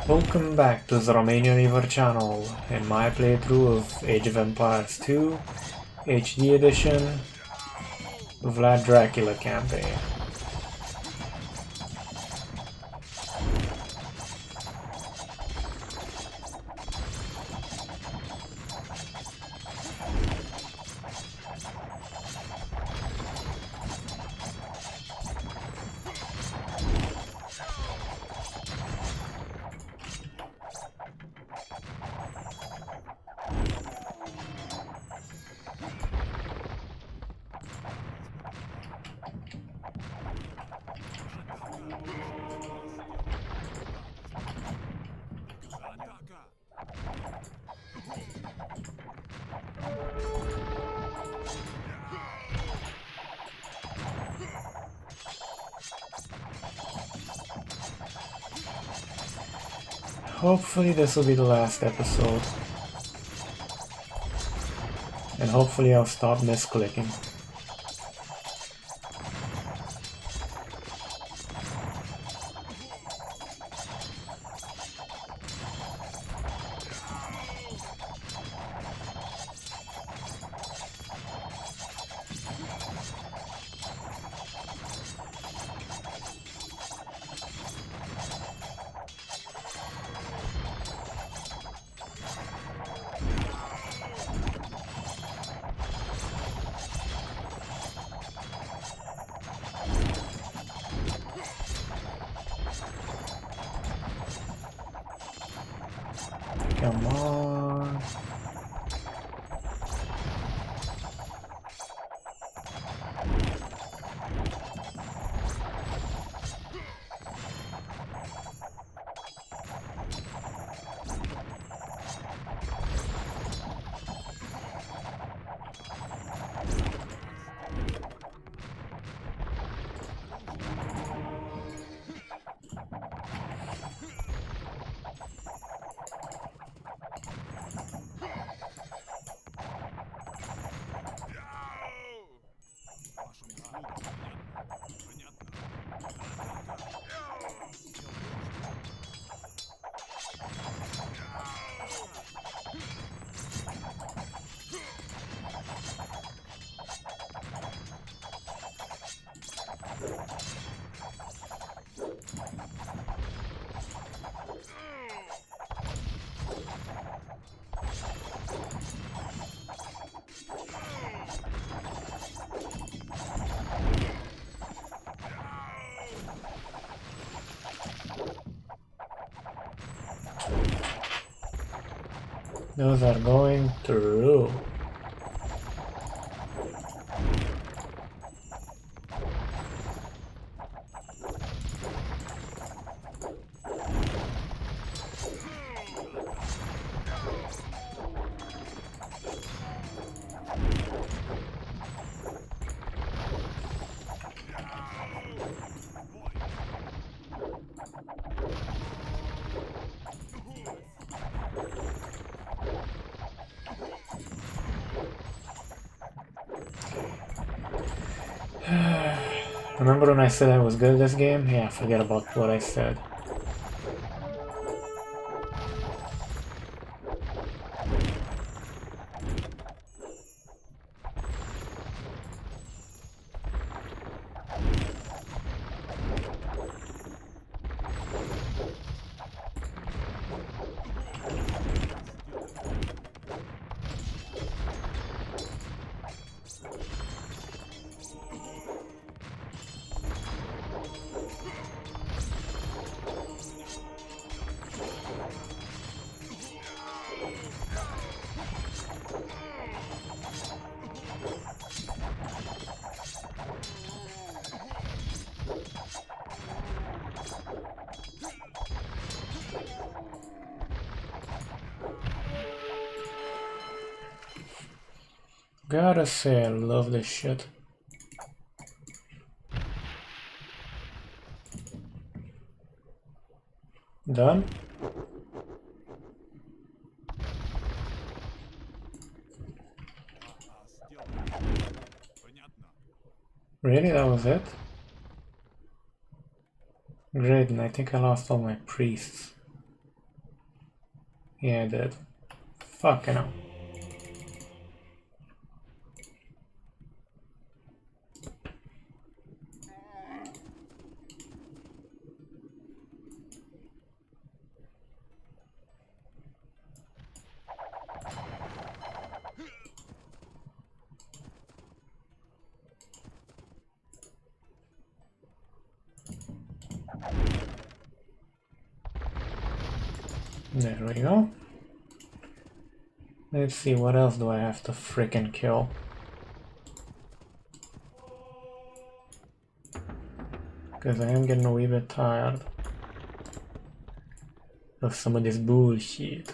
Welcome back to the Romanian Reaver channel and my playthrough of Age of Empires 2 HD Edition Vlad Dracula campaign. Hopefully this will be the last episode. And hopefully I'll stop misclicking. Come on. Those are going through. Remember when I said I was good at this game? Yeah, forget about what I said. Gotta say, I love this shit. Done? Really? That was it? Great, and I think I lost all my priests. Yeah, I did. Fucking hell. There we go. Let's see, what else do I have to frickin' kill? Because I am getting a wee bit tired of some of this bullshit.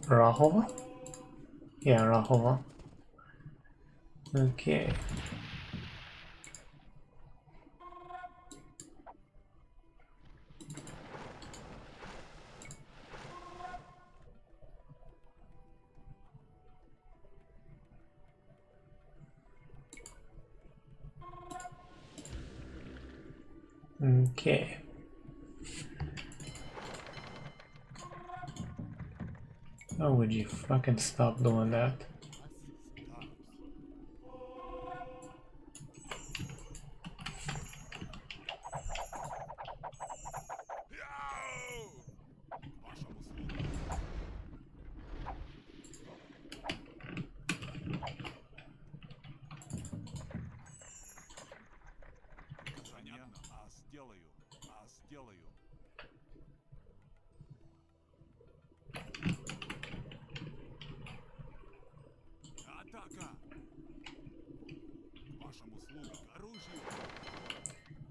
Rahova? Yeah, Rahova. Okay. Okay. How would you fucking stop doing that?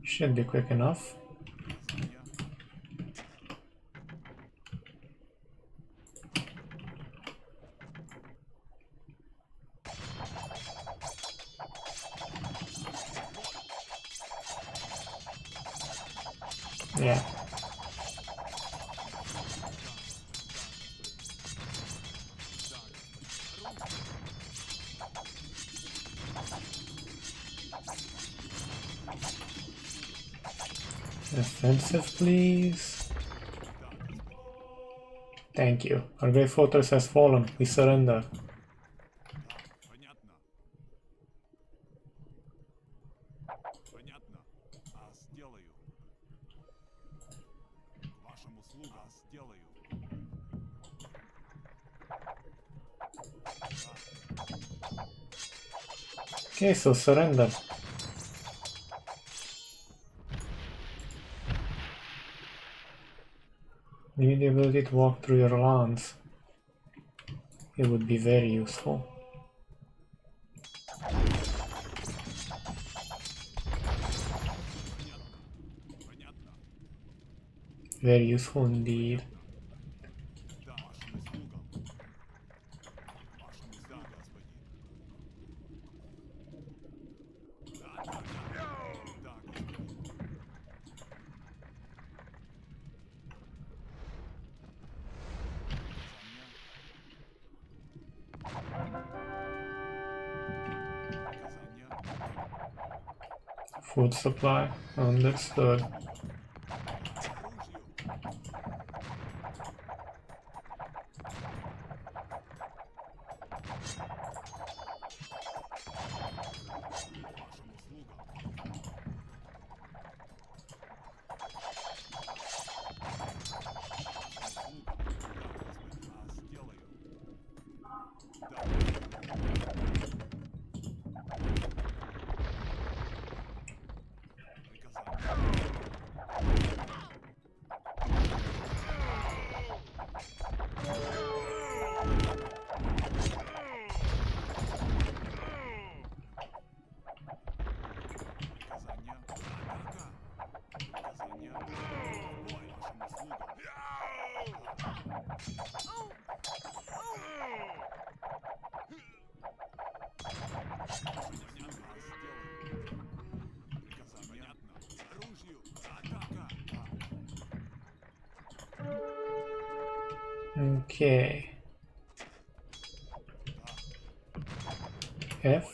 Should be quick enough. Yeah. Offensive, please. Thank you. Our great fortress has fallen. We surrender. Okay, so surrender. You need the ability to walk through your lands. It would be very useful. Very useful indeed. Food supply, understood. Okay. F.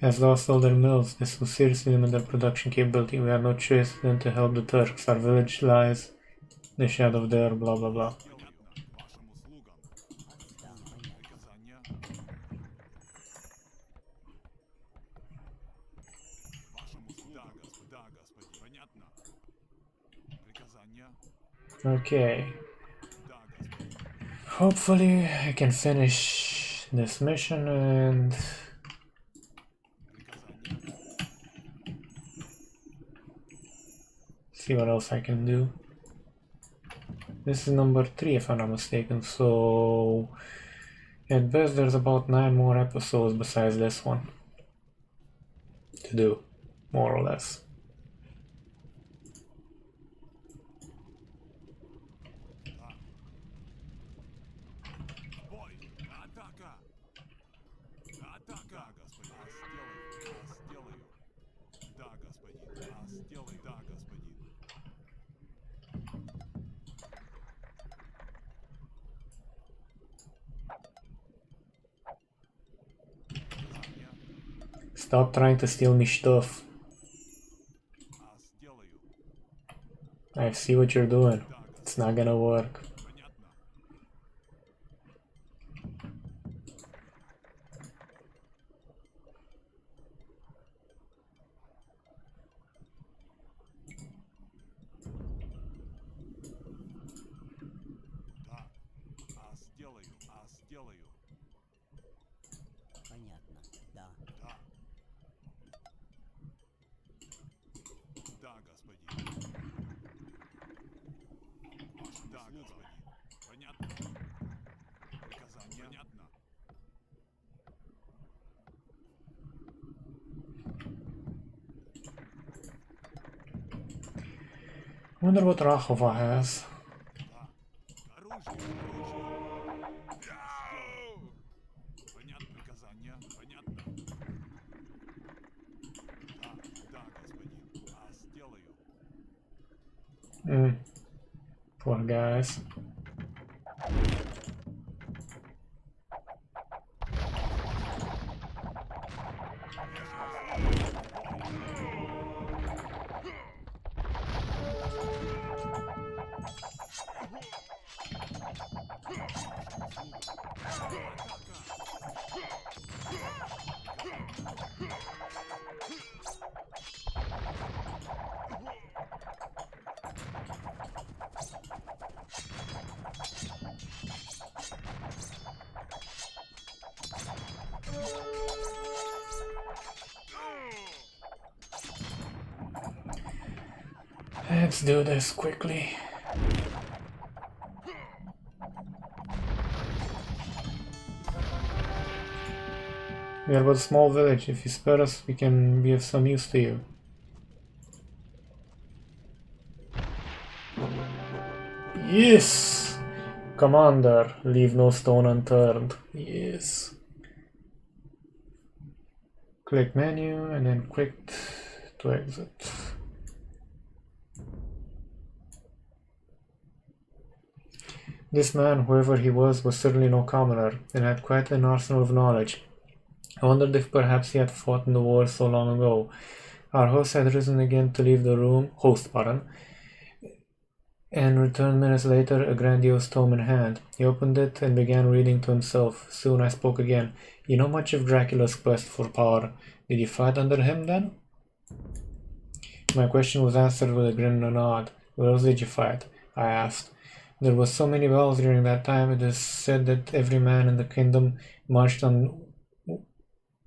Has lost all their mills. This will seriously limit their production capability. We have no choice than to help the Turks. Our village lies in the shadow there, blah blah blah. Okay. Hopefully I can finish this mission and see what else I can do. This is number 3 if I'm not mistaken, so at best there's about 9 more episodes besides this one to do, more or less. Stop trying to steal me stuff. I see what you're doing. It's not gonna work. Wonder what Rahova has. Poor guys. Let's do this quickly. We are but a small village. If you spare us, we can be of some use to you. Yes! Commander, leave no stone unturned. Yes. Click menu and then click to exit. This man, whoever he was certainly no commoner, and had quite an arsenal of knowledge. I wondered if perhaps he had fought in the war so long ago. Our host had risen again to leave the room, and returned minutes later, a grandiose tome in hand. He opened it and began reading to himself. Soon I spoke again. You know much of Dracula's quest for power. Did you fight under him then? My question was answered with a grin and a nod. Where else did you fight? I asked. There were so many battles during that time. It is said that every man in the kingdom marched on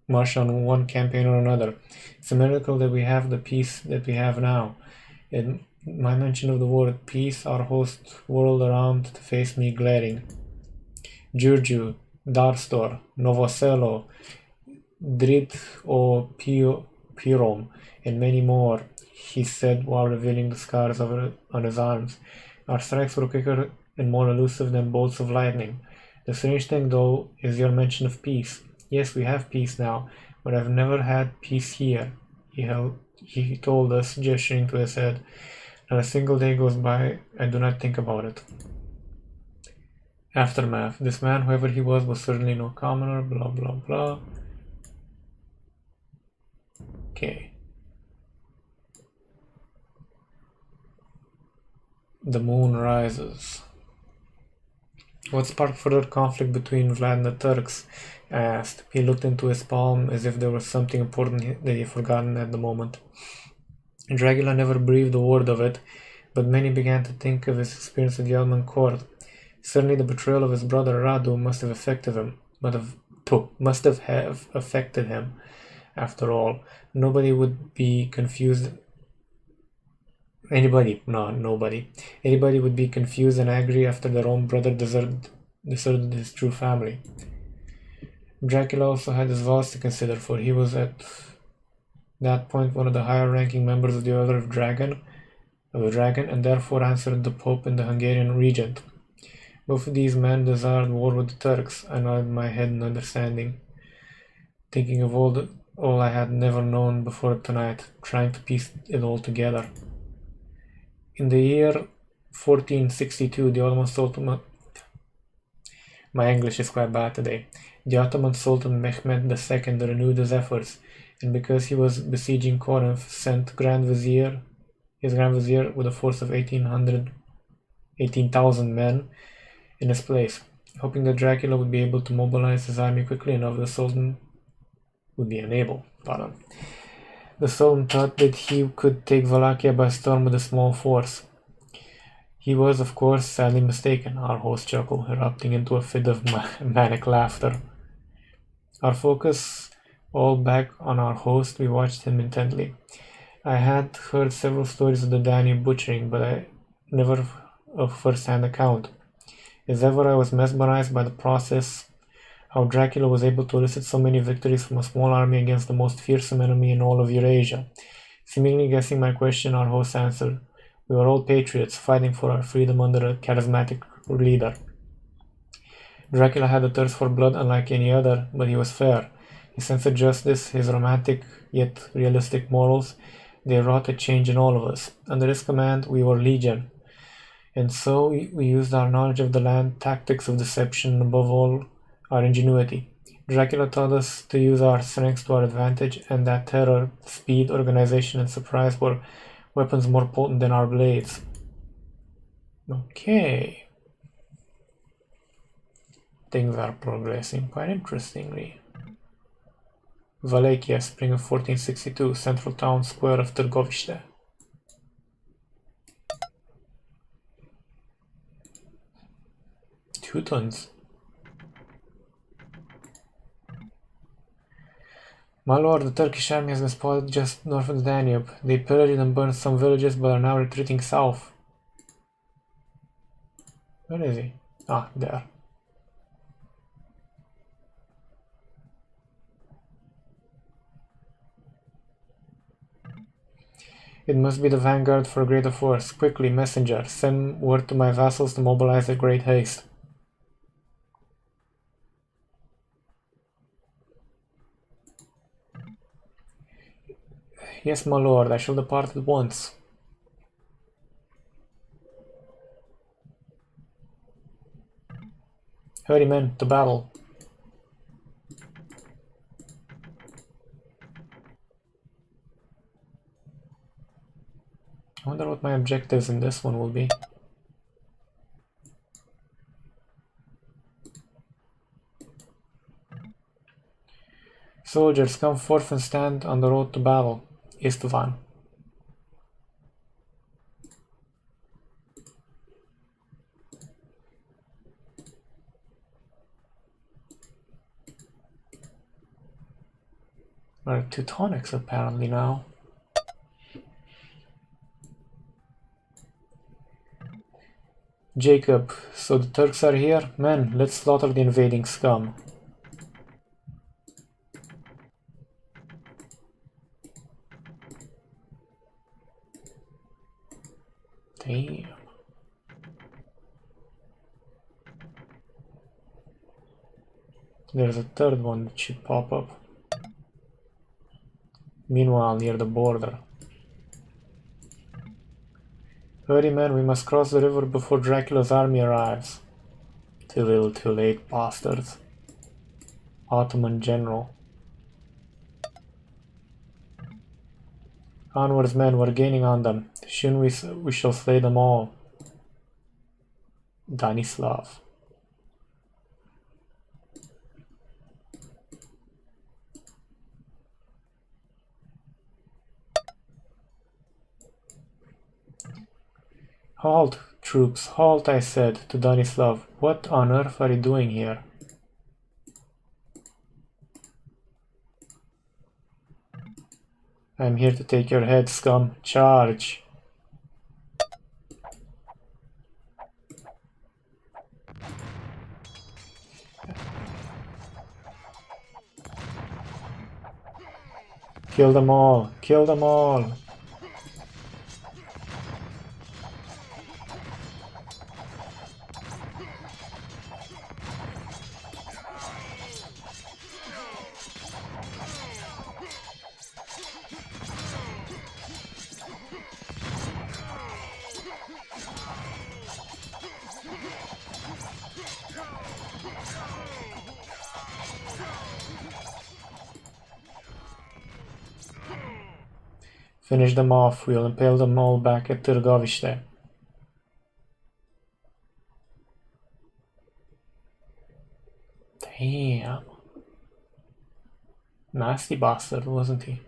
one campaign or another. It's a miracle that we have the peace that we have now. In my mention of the word peace, our host whirled around to face me, glaring. Giurgiu, Darstor, Novoselo, Drit o Pirom, and many more, he said while revealing the scars on his arms. Our strikes were quicker and more elusive than bolts of lightning. The strange thing, though, is your mention of peace. Yes, we have peace now, but I've never had peace here, he told us, gesturing to his head. Not a single day goes by I do not think about it. Aftermath. This man, whoever he was certainly no commoner, blah blah blah. Okay. The moon rises. What sparked further conflict between Vlad and the Turks? I asked. He looked into his palm as if there was something important that he had forgotten at the moment. Dracula never breathed a word of it, but many began to think of his experience at the Ottoman court. Certainly the betrayal of his brother Radu must have affected him. Must have affected him. After all, nobody would be confused. Nobody. Anybody would be confused and angry after their own brother deserted his true family. Dracula also had his vows to consider, for he was at that point one of the higher-ranking members of the Order of the Dragon, and therefore answered the Pope and the Hungarian regent. Both of these men desired war with the Turks. I nodded my head in understanding, thinking of all I had never known before tonight, trying to piece it all together. In the year 1462, the Ottoman Sultan... My English is quite bad today. The Ottoman Sultan Mehmed II renewed his efforts, and because he was besieging Corinth, sent his Grand Vizier with a force of 18,000 men in his place, hoping that Dracula would be able to mobilize his army quickly enough. The Sultan would be unable. The Sultan thought that he could take Wallachia by storm with a small force. He was, of course, sadly mistaken, our host chuckled, erupting into a fit of manic laughter. Our focus all back on our host, we watched him intently. I had heard several stories of the Danube butchering, but I never of first-hand account. As ever, I was mesmerized by the process, how Dracula was able to elicit so many victories from a small army against the most fearsome enemy in all of Eurasia. Seemingly guessing my question, our host answered, "We were all patriots, fighting for our freedom under a charismatic leader." Dracula had a thirst for blood unlike any other, but he was fair. His sense of justice, his romantic yet realistic morals, they wrought a change in all of us. Under his command, we were legion. And so we used our knowledge of the land, tactics of deception, and above all, our ingenuity. Dracula taught us to use our strengths to our advantage, and that terror, speed, organization, and surprise were weapons more potent than our blades. Okay. Things are progressing quite interestingly. Wallachia, spring of 1462, central town square of Târgoviște. Teutons. My lord, the Turkish army has been spotted just north of the Danube. They pillaged and burned some villages, but are now retreating south. Where is he? Ah, there. It must be the vanguard for a greater force. Quickly, messenger, send word to my vassals to mobilize at great haste. Yes, my lord, I shall depart at once. Hurry, men, to battle. I wonder what my objectives in this one will be. Soldiers, come forth and stand on the road to battle. Istvan. We're Teutonics apparently now. Jacob, so the Turks are here? Men, let's slaughter the invading scum. Damn. There's a third one that should pop up. Meanwhile, near the border. Hurry, men, we must cross the river before Dracula's army arrives. Too little, too late, bastards. Ottoman general. Onwards, men, we're gaining on them. Soon we shall slay them all. Danislav. Halt, troops, halt, I said to Danislav. What on earth are you doing here? I'm here to take your head, scum. Charge! Kill them all! Kill them all! Finish them off, we'll impale them all back at Târgoviște. Damn. Nasty bastard, wasn't he?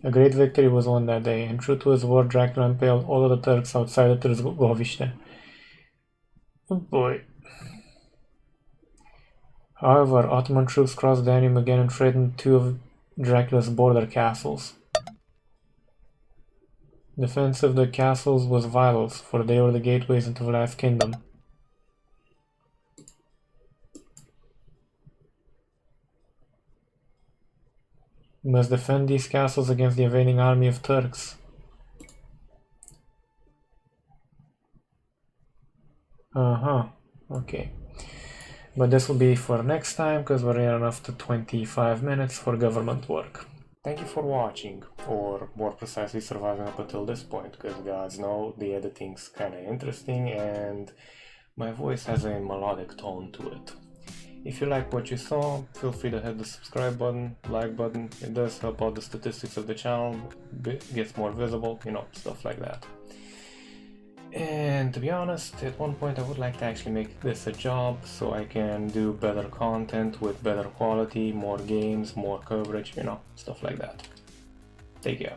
A great victory was won that day, and true to his word, Dracula impaled all of the Turks outside of Târgoviște. Oh boy. However, Ottoman troops crossed the Danube again and threatened two of Dracula's border castles. Defense of the castles was vital, for they were the gateways into Vlad's kingdom. We must defend these castles against the invading army of Turks. Okay. But this will be for next time, because we're near enough to 25 minutes for government work. Thank you for watching, or more precisely surviving up until this point, because gods know the editing's kinda interesting and my voice has a melodic tone to it. If you like what you saw, feel free to hit the subscribe button, like button. It does help out the statistics of the channel, gets more visible, you know, stuff like that. And to be honest, at one point I would like to actually make this a job so I can do better content with better quality, more games, more coverage, you know, stuff like that. Take care.